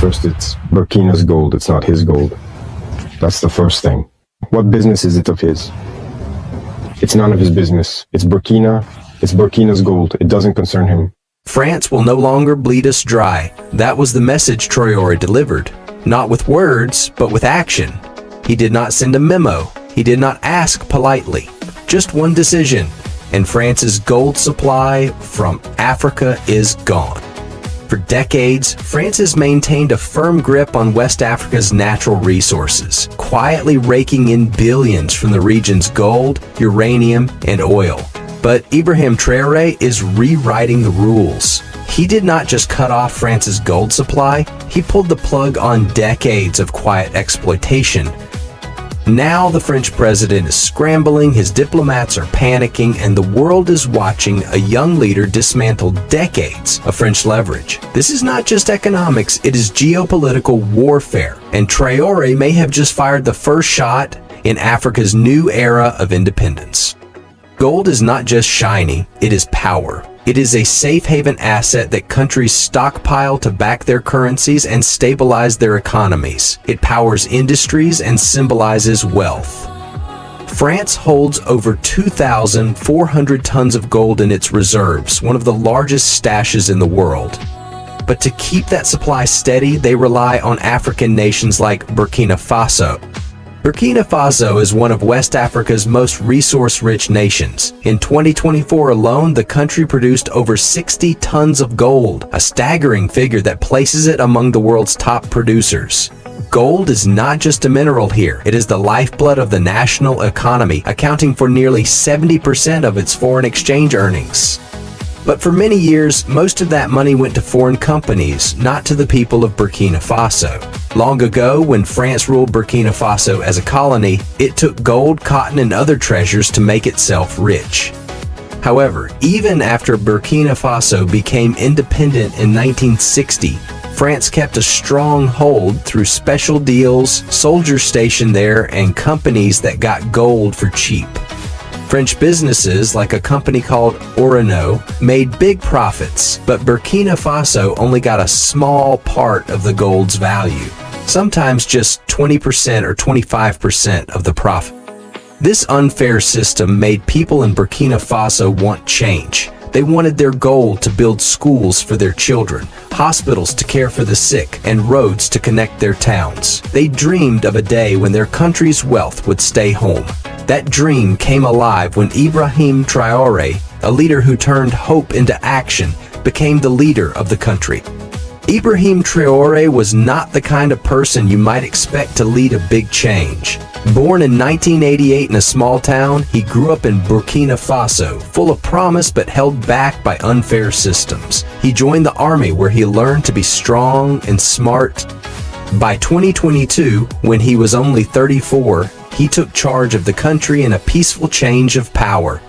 First, it's Burkina's gold, it's not his gold. That's the first thing. What business is it of his? It's none of his business. It's Burkina's gold. It doesn't concern him. France will no longer bleed us dry. That was the message Traoré delivered. Not with words, but with action. He did not send a memo. He did not ask politely. Just one decision, and France's gold supply from Africa is gone. For decades, France has maintained a firm grip on West Africa's natural resources, quietly raking in billions from the region's gold, uranium, and oil. But Ibrahim Traoré is rewriting the rules. He did not just cut off France's gold supply, he pulled the plug on decades of quiet exploitation. Now the French president is scrambling, his diplomats are panicking, and the world is watching a young leader dismantle decades of French leverage. This is not just economics, it is geopolitical warfare, and Traoré may have just fired the first shot in Africa's new era of independence. Gold is not just shiny, it is power. It is a safe haven asset that countries stockpile to back their currencies and stabilize their economies. It powers industries and symbolizes wealth. France holds over 2,400 tons of gold in its reserves, one of the largest stashes in the world. But to keep that supply steady, they rely on African nations like Burkina Faso. Burkina Faso is one of West Africa's most resource-rich nations. In 2024 alone, the country produced over 60 tons of gold, a staggering figure that places it among the world's top producers. Gold is not just a mineral here, it is the lifeblood of the national economy, accounting for nearly 70% of its foreign exchange earnings. But for many years, most of that money went to foreign companies, not to the people of Burkina Faso. Long ago, when France ruled Burkina Faso as a colony, it took gold, cotton, and other treasures to make itself rich. However, even after Burkina Faso became independent in 1960, France kept a strong hold through special deals, soldiers stationed there, and companies that got gold for cheap. French businesses, like a company called Orano, made big profits, but Burkina Faso only got a small part of the gold's value, sometimes just 20% or 25% of the profit. This unfair system made people in Burkina Faso want change. They wanted their gold to build schools for their children, hospitals to care for the sick, and roads to connect their towns. They dreamed of a day when their country's wealth would stay home. That dream came alive when Ibrahim Traoré, a leader who turned hope into action, became the leader of the country. Ibrahim Traoré was not the kind of person you might expect to lead a big change. Born in 1988 in a small town, he grew up in Burkina Faso, full of promise but held back by unfair systems. He joined the army where he learned to be strong and smart. By 2022, when he was only 34, he took charge of the country in a peaceful change of power.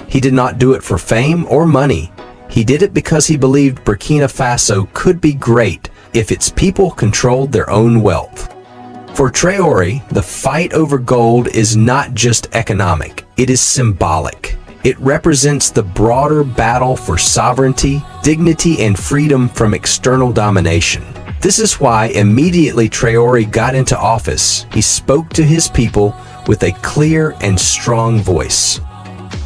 He did not do it for fame or money. He did it because he believed Burkina Faso could be great if its people controlled their own wealth. For Traoré, the fight over gold is not just economic, it is symbolic. It represents the broader battle for sovereignty, dignity, and freedom from external domination. This is why immediately Traoré got into office, he spoke to his people with a clear and strong voice.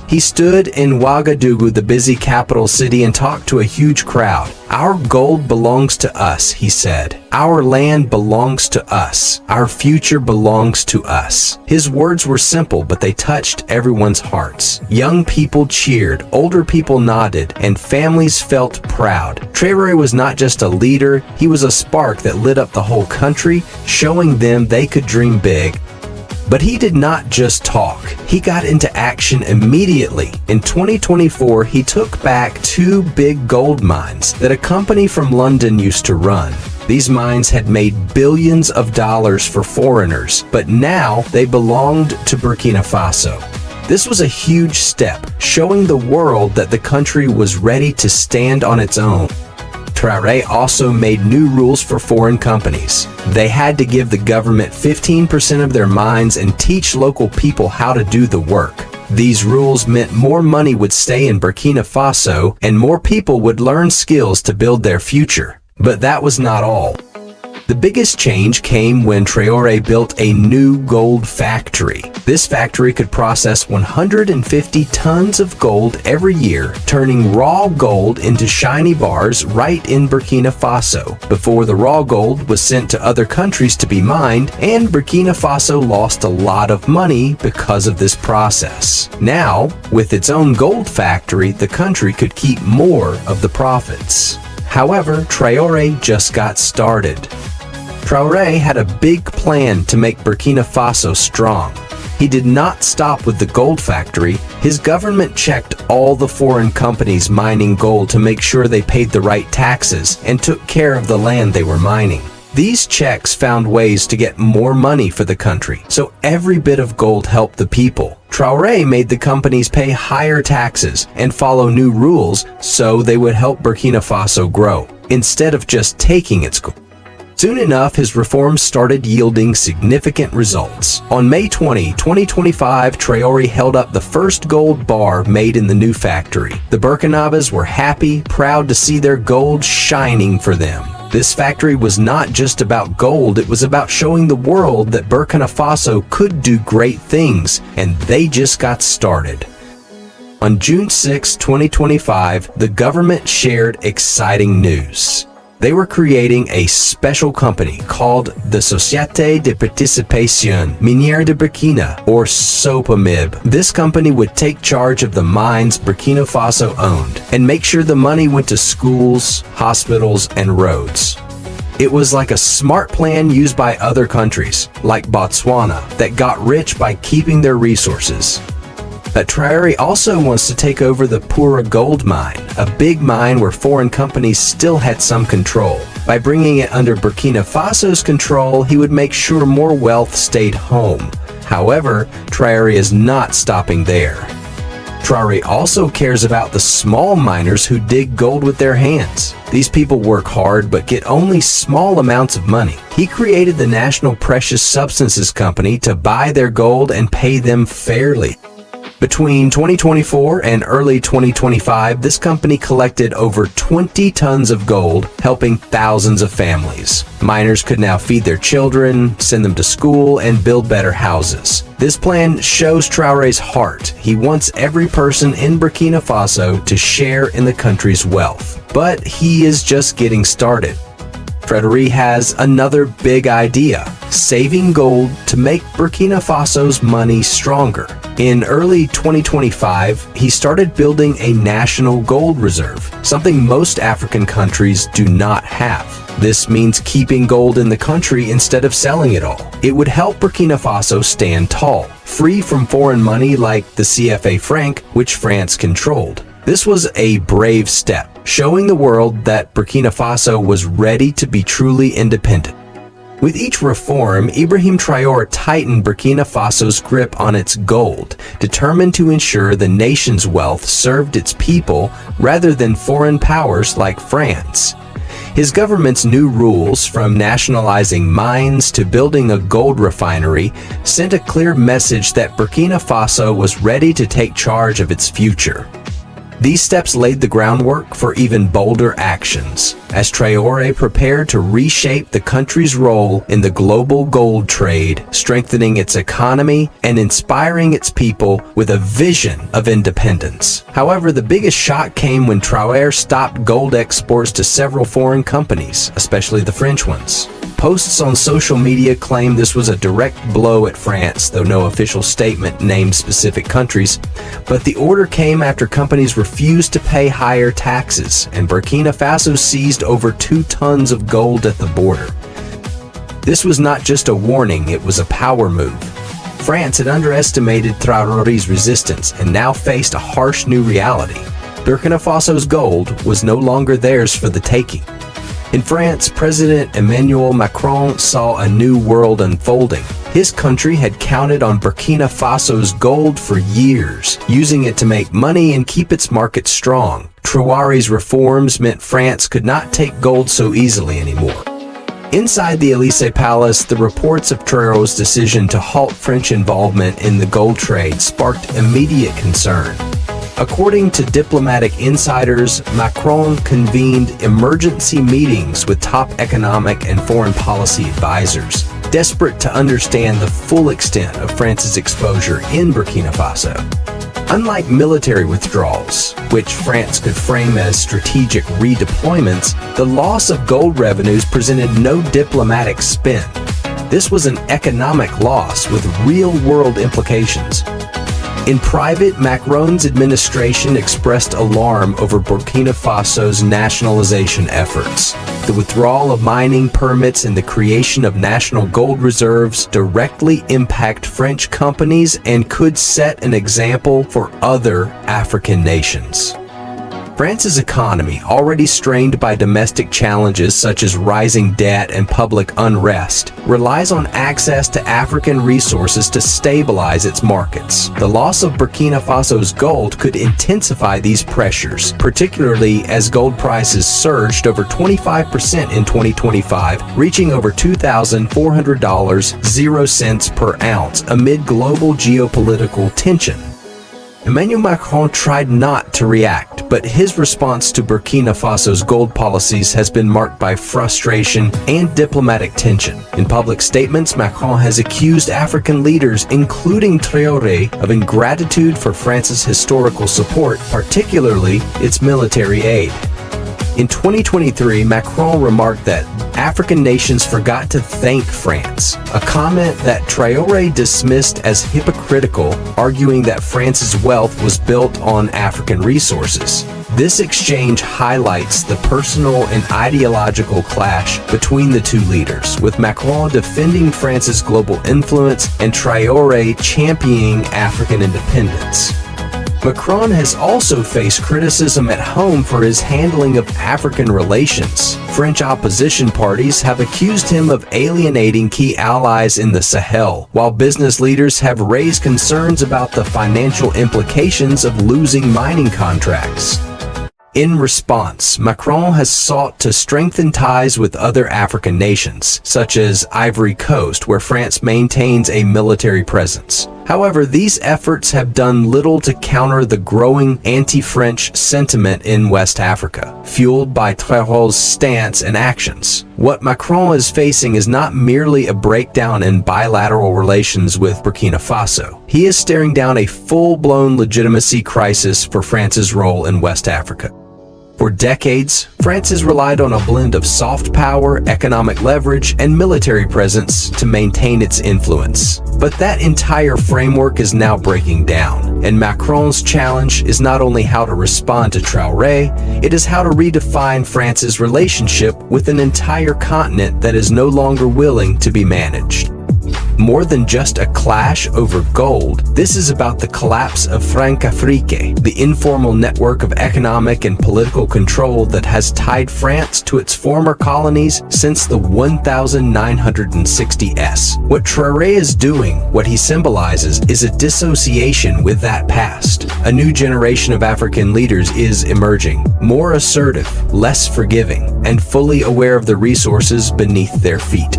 He stood in Ouagadougou, the busy capital city, and talked to a huge crowd. "Our gold belongs to us," he said. "Our land belongs to us. Our future belongs to us." His words were simple, but they touched everyone's hearts. Young people cheered, older people nodded, and families felt proud. Traoré was not just a leader, he was a spark that lit up the whole country, showing them they could dream big. But he did not just talk. He got into action immediately. In 2024, he took back 2 big gold mines that a company from London used to run. These mines had made billions of dollars for foreigners, but now they belonged to Burkina Faso. This was a huge step, showing the world that the country was ready to stand on its own. Traoré also made new rules for foreign companies. They had to give the government 15% of their mines and teach local people how to do the work. These rules meant more money would stay in Burkina Faso and more people would learn skills to build their future. But that was not all. biggest change came when Traoré built a new gold factory. This factory could process 150 tons of gold every year, turning raw gold into shiny bars right in Burkina Faso. Before, the raw gold was sent to other countries to be mined, and Burkina Faso lost a lot of money because of this process. Now, with its own gold factory, the country could keep more of the profits. However, Traoré just got started. Traoré had a big plan to make Burkina Faso strong. He did not stop with the gold factory. His government checked all the foreign companies mining gold to make sure they paid the right taxes and took care of the land they were mining. These checks found ways to get more money for the country, so every bit of gold helped the people. Traoré made the companies pay higher taxes and follow new rules so they would help Burkina Faso grow, instead of just taking its gold. Soon enough, his reforms started yielding significant results. On May 20, 2025, Traoré held up the first gold bar made in the new factory. The Burkinabés were happy, proud to see their gold shining for them. This factory was not just about gold, it was about showing the world that Burkina Faso could do great things, and they just got started. On June 6, 2025, the government shared exciting news. They were creating a special company called the Société de Participation Minière de Burkina, or SOPAMIB. This company would take charge of the mines Burkina Faso owned and make sure the money went to schools, hospitals, and roads. It was like a smart plan used by other countries, like Botswana, that got rich by keeping their resources. But Traoré also wants to take over the Pura gold mine, a big mine where foreign companies still had some control. By bringing it under Burkina Faso's control, he would make sure more wealth stayed home. However, Traoré is not stopping there. Traoré also cares about the small miners who dig gold with their hands. These people work hard but get only small amounts of money. He created the National Precious Substances Company to buy their gold and pay them fairly. Between 2024 and early 2025, this company collected over 20 tons of gold, helping thousands of families. Miners could now feed their children, send them to school, and build better houses. This plan shows Traoré's heart. He wants every person in Burkina Faso to share in the country's wealth. But he is just getting started. Traoré has another big idea: saving gold to make Burkina Faso's money stronger. In early 2025, he started building a national gold reserve, something most African countries do not have. This means keeping gold in the country instead of selling it all. It would help Burkina Faso stand tall, free from foreign money like the CFA franc, which France controlled. This was a brave step, showing the world that Burkina Faso was ready to be truly independent. With each reform, Ibrahim Traoré tightened Burkina Faso's grip on its gold, determined to ensure the nation's wealth served its people rather than foreign powers like France. His government's new rules, from nationalizing mines to building a gold refinery, sent a clear message that Burkina Faso was ready to take charge of its future. These steps laid the groundwork for even bolder actions, as Traoré prepared to reshape the country's role in the global gold trade, strengthening its economy and inspiring its people with a vision of independence. However, the biggest shock came when Traoré stopped gold exports to several foreign companies, especially the French ones. Posts on social media claim this was a direct blow at France, though no official statement named specific countries. But the order came after companies refused to pay higher taxes, and Burkina Faso seized over 2 tons of gold at the border. This was not just a warning, it was a power move. France had underestimated Traoré's resistance and now faced a harsh new reality. Burkina Faso's gold was no longer theirs for the taking. In France, President Emmanuel Macron saw a new world unfolding. His country had counted on Burkina Faso's gold for years, using it to make money and keep its market strong. Traoré's reforms meant France could not take gold so easily anymore. Inside the Élysée Palace, the reports of Traoré's decision to halt French involvement in the gold trade sparked immediate concern. According to diplomatic insiders, Macron convened emergency meetings with top economic and foreign policy advisors, desperate to understand the full extent of France's exposure in Burkina Faso. Unlike military withdrawals, which France could frame as strategic redeployments, the loss of gold revenues presented no diplomatic spin. This was an economic loss with real-world implications. In private, Macron's administration expressed alarm over Burkina Faso's nationalization efforts. The withdrawal of mining permits and the creation of national gold reserves directly impact French companies and could set an example for other African nations. France's economy, already strained by domestic challenges such as rising debt and public unrest, relies on access to African resources to stabilize its markets. The loss of Burkina Faso's gold could intensify these pressures, particularly as gold prices surged over 25% in 2025, reaching over $2,400.00 per ounce amid global geopolitical tension. Emmanuel Macron tried not to react, but his response to Burkina Faso's gold policies has been marked by frustration and diplomatic tension. In public statements, Macron has accused African leaders, including Traoré, of ingratitude for France's historical support, particularly its military aid. In 2023, Macron remarked that African nations forgot to thank France, a comment that Traoré dismissed as hypocritical, arguing that France's wealth was built on African resources. This exchange highlights the personal and ideological clash between the two leaders, with Macron defending France's global influence and Traoré championing African independence. Macron has also faced criticism at home for his handling of African relations. French opposition parties have accused him of alienating key allies in the Sahel, while business leaders have raised concerns about the financial implications of losing mining contracts. In response, Macron has sought to strengthen ties with other African nations, such as Ivory Coast, where France maintains a military presence. However, these efforts have done little to counter the growing anti-French sentiment in West Africa, fueled by Traoré's stance and actions. What Macron is facing is not merely a breakdown in bilateral relations with Burkina Faso. He is staring down a full-blown legitimacy crisis for France's role in West Africa. For decades, France has relied on a blend of soft power, economic leverage, and military presence to maintain its influence. But that entire framework is now breaking down, and Macron's challenge is not only how to respond to Traoré, it is how to redefine France's relationship with an entire continent that is no longer willing to be managed. More than just a clash over gold, this is about the collapse of Francafrique, the informal network of economic and political control that has tied France to its former colonies since the 1960s. What Traoré is doing, what he symbolizes, is a dissociation with that past. A new generation of African leaders is emerging, more assertive, less forgiving, and fully aware of the resources beneath their feet.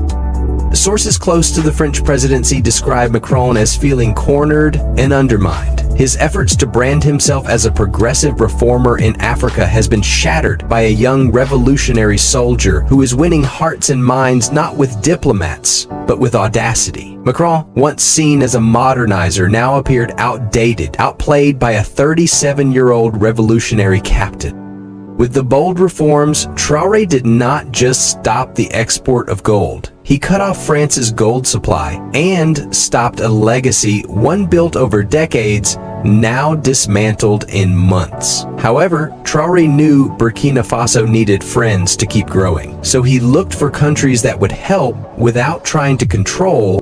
Sources close to the French presidency describe Macron as feeling cornered and undermined. His efforts to brand himself as a progressive reformer in Africa has been shattered by a young revolutionary soldier who is winning hearts and minds not with diplomats, but with audacity. Macron, once seen as a modernizer, now appeared outdated, outplayed by a 37-year-old revolutionary captain. With the bold reforms, Traoré did not just stop the export of gold. He cut off France's gold supply and stopped a legacy, one built over decades, now dismantled in months. However, Traoré knew Burkina Faso needed friends to keep growing, so he looked for countries that would help without trying to control.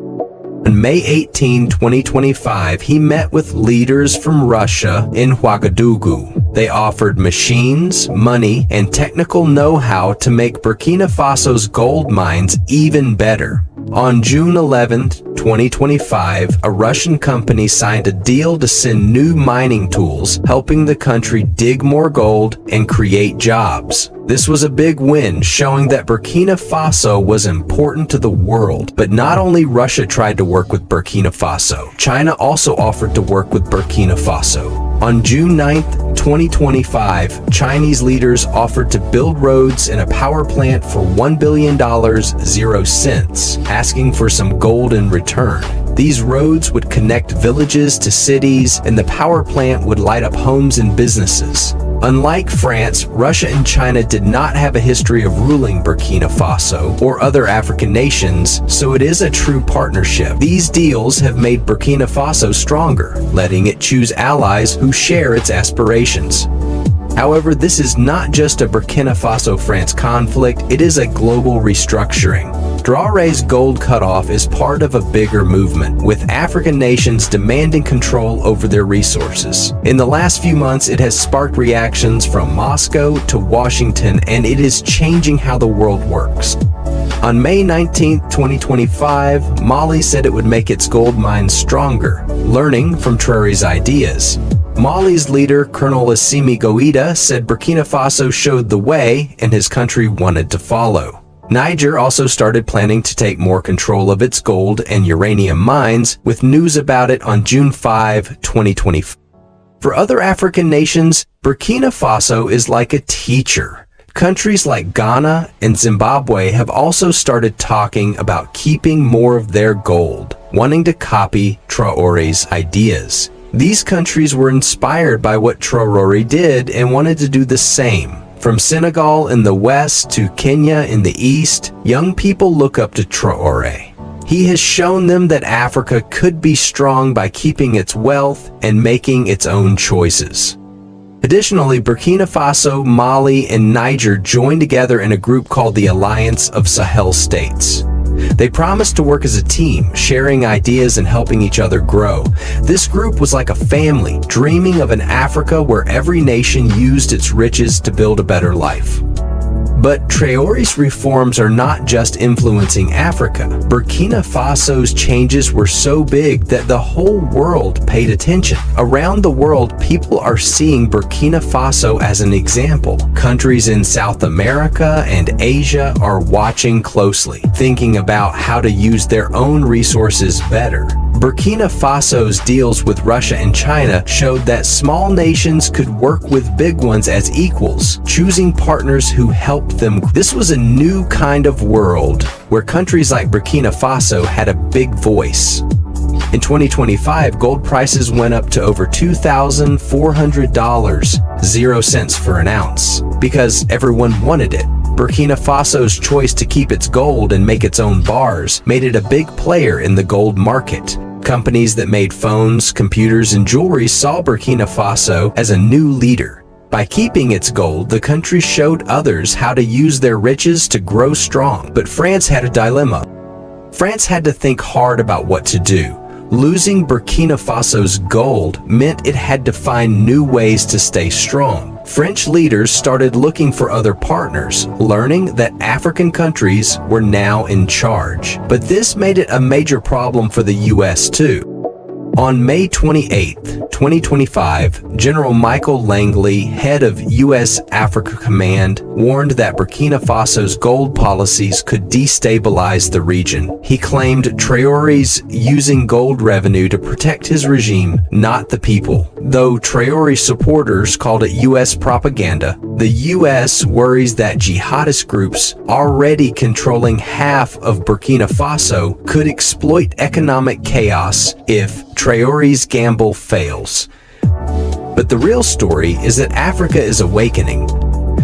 On May 18, 2025, he met with leaders from Russia in Ouagadougou. They offered machines, money, and technical know-how to make Burkina Faso's gold mines even better. On June 11, 2025, a Russian company signed a deal to send new mining tools, helping the country dig more gold and create jobs. This was a big win, showing that Burkina Faso was important to the world. But not only Russia tried to work with Burkina Faso, China also offered to work with Burkina Faso. On June 9, 2025, Chinese leaders offered to build roads and a power plant for $1 billion, 0 cents, asking for some gold in return. These roads would connect villages to cities, and the power plant would light up homes and businesses. Unlike France, Russia and China did not have a history of ruling Burkina Faso or other African nations, so it is a true partnership. These deals have made Burkina Faso stronger, letting it choose allies who share its aspirations. However, this is not just a Burkina Faso-France conflict, it is a global restructuring. Traoré's gold cutoff is part of a bigger movement, with African nations demanding control over their resources. In the last few months, it has sparked reactions from Moscow to Washington, and it is changing how the world works. On May 19, 2025, Mali said it would make its gold mines stronger, learning from Traoré's ideas. Mali's leader, Colonel Assimi Goïta, said Burkina Faso showed the way and his country wanted to follow. Niger also started planning to take more control of its gold and uranium mines, with news about it on June 5, 2024. For other African nations, Burkina Faso is like a teacher. Countries like Ghana and Zimbabwe have also started talking about keeping more of their gold, wanting to copy Traoré's ideas. These countries were inspired by what Traoré did and wanted to do the same. From Senegal in the west to Kenya in the east, young people look up to Traoré. He has shown them that Africa could be strong by keeping its wealth and making its own choices. Additionally, Burkina Faso, Mali, and Niger joined together in a group called the Alliance of Sahel States. They promised to work as a team, sharing ideas and helping each other grow. This group was like a family, dreaming of an Africa where every nation used its riches to build a better life. But Traoré's reforms are not just influencing Africa. Burkina Faso's changes were so big that the whole world paid attention. Around the world, people are seeing Burkina Faso as an example. Countries in South America and Asia are watching closely, thinking about how to use their own resources better. Burkina Faso's deals with Russia and China showed that small nations could work with big ones as equals, choosing partners who helped them. This was a new kind of world where countries like Burkina Faso had a big voice. In 2025, gold prices went up to over $2,400, 0 cents for an ounce, because everyone wanted it. Burkina Faso's choice to keep its gold and make its own bars made it a big player in the gold market. Companies that made phones, computers, and jewelry saw Burkina Faso as a new leader. By keeping its gold, the country showed others how to use their riches to grow strong. But France had a dilemma. France had to think hard about what to do. Losing Burkina Faso's gold meant it had to find new ways to stay strong. French leaders started looking for other partners, learning that African countries were now in charge. But this made it a major problem for the US too. On May 28, 2025, General Michael Langley, head of U.S. Africa Command, warned that Burkina Faso's gold policies could destabilize the region. He claimed Traoré's using gold revenue to protect his regime, not the people. Though Traoré supporters called it U.S. propaganda, the U.S. worries that jihadist groups already controlling half of Burkina Faso could exploit economic chaos if Traoré's gamble fails. But the real story is that Africa is awakening.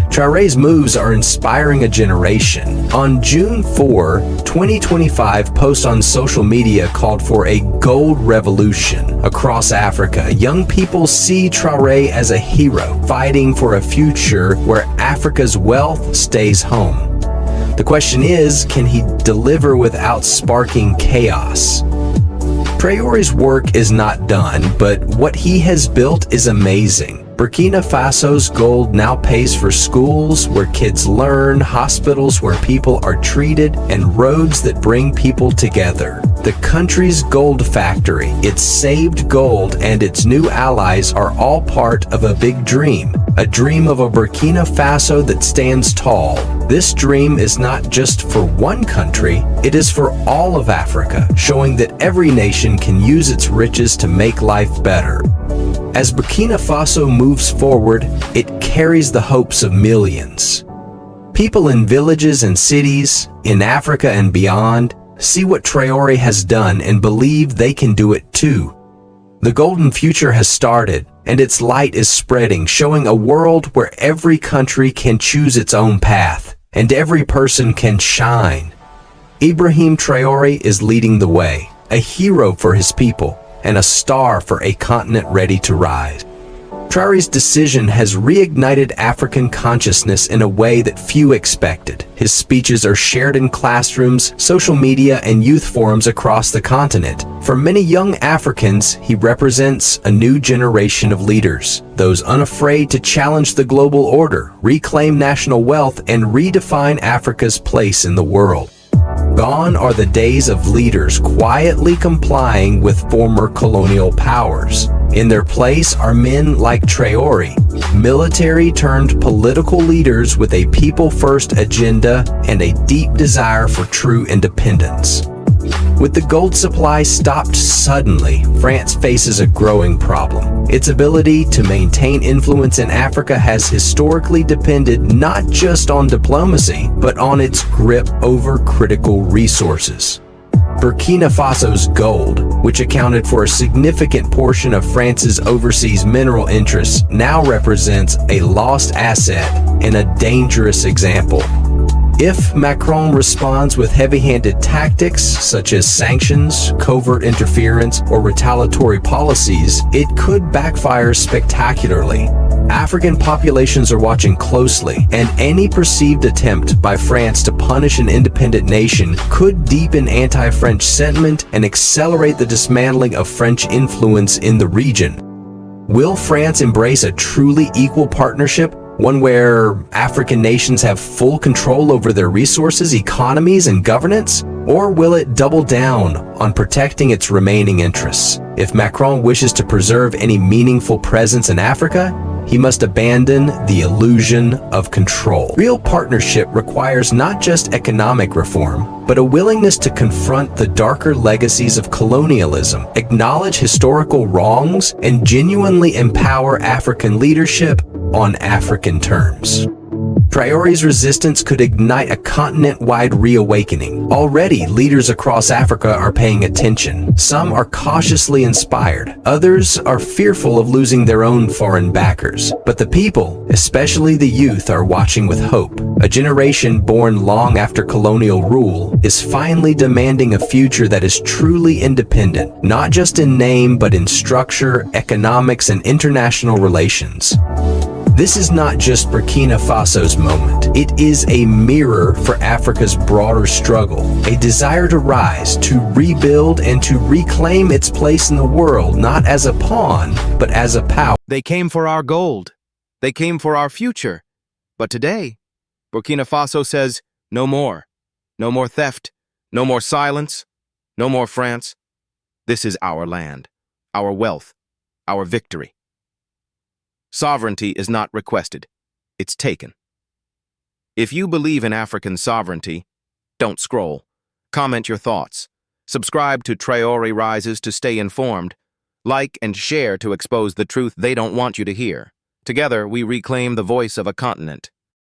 Traoré's moves are inspiring a generation. On June 4, 2025, posts on social media called for a gold revolution across Africa. Young people see Traoré as a hero, fighting for a future where Africa's wealth stays home. The question is, can he deliver without sparking chaos? Traoré's work is not done, but what he has built is amazing. Burkina Faso's gold now pays for schools where kids learn, hospitals where people are treated, and roads that bring people together. The country's gold factory, its saved gold, and its new allies are all part of a big dream. A dream of a Burkina Faso that stands tall. This dream is not just for one country, it is for all of Africa, showing that every nation can use its riches to make life better. As Burkina Faso moves forward, it carries the hopes of millions. People in villages and cities, in Africa and beyond, see what Traoré has done and believe they can do it too. The golden future has started, and its light is spreading, showing a world where every country can choose its own path, and every person can shine. Ibrahim Traoré is leading the way, a hero for his people, and a star for a continent ready to rise. Traoré's decision has reignited African consciousness in a way that few expected. His speeches are shared in classrooms, social media, and youth forums across the continent. For many young Africans, he represents a new generation of leaders, those unafraid to challenge the global order, reclaim national wealth, and redefine Africa's place in the world. Gone are the days of leaders quietly complying with former colonial powers. In their place are men like Traoré, military-turned-political leaders with a people-first agenda and a deep desire for true independence. With the gold supply stopped suddenly, France faces a growing problem. Its ability to maintain influence in Africa has historically depended not just on diplomacy, but on its grip over critical resources. Burkina Faso's gold, which accounted for a significant portion of France's overseas mineral interests, now represents a lost asset and a dangerous example. If Macron responds with heavy-handed tactics such as sanctions, covert interference, or retaliatory policies, it could backfire spectacularly. African populations are watching closely, and any perceived attempt by France to punish an independent nation could deepen anti-French sentiment and accelerate the dismantling of French influence in the region. Will France embrace a truly equal partnership, one where African nations have full control over their resources, economies, and governance? Or will it double down on protecting its remaining interests? If Macron wishes to preserve any meaningful presence in Africa, he must abandon the illusion of control. Real partnership requires not just economic reform, but a willingness to confront the darker legacies of colonialism, acknowledge historical wrongs, and genuinely empower African leadership on African terms. Traoré's resistance could ignite a continent-wide reawakening. Already, leaders across Africa are paying attention. Some are cautiously inspired. Others are fearful of losing their own foreign backers. But the people, especially the youth, are watching with hope. A generation born long after colonial rule is finally demanding a future that is truly independent, not just in name, but in structure, economics, and international relations. This is not just Burkina Faso's moment. It is a mirror for Africa's broader struggle, a desire to rise, to rebuild, and to reclaim its place in the world, not as a pawn, but as a power. They came for our gold. They came for our future. But today, Burkina Faso says, no more. No more theft. No more silence. No more France. This is our land, our wealth, our victory. Sovereignty is not requested, it's taken. If you believe in African sovereignty, don't scroll. Comment your thoughts. Subscribe to Traoré Rises to stay informed. Like and share to expose the truth they don't want you to hear. Together, we reclaim the voice of a continent.